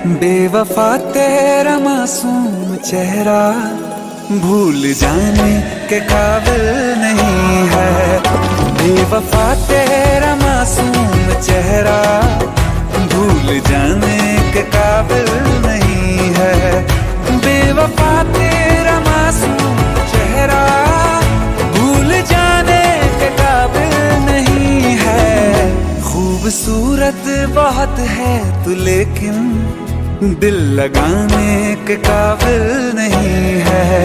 बेवफा तेरा मासूम चेहरा भूल जाने के काबिल नहीं है। बेवफा तेरा मासूम चेहरा भूल जाने के काबिल नहीं है। बेवफा तेरा मासूम चेहरा भूल जाने के काबिल नहीं है। खूबसूरत बहुत है तू लेकिन दिल लगाने के काबिल नहीं है।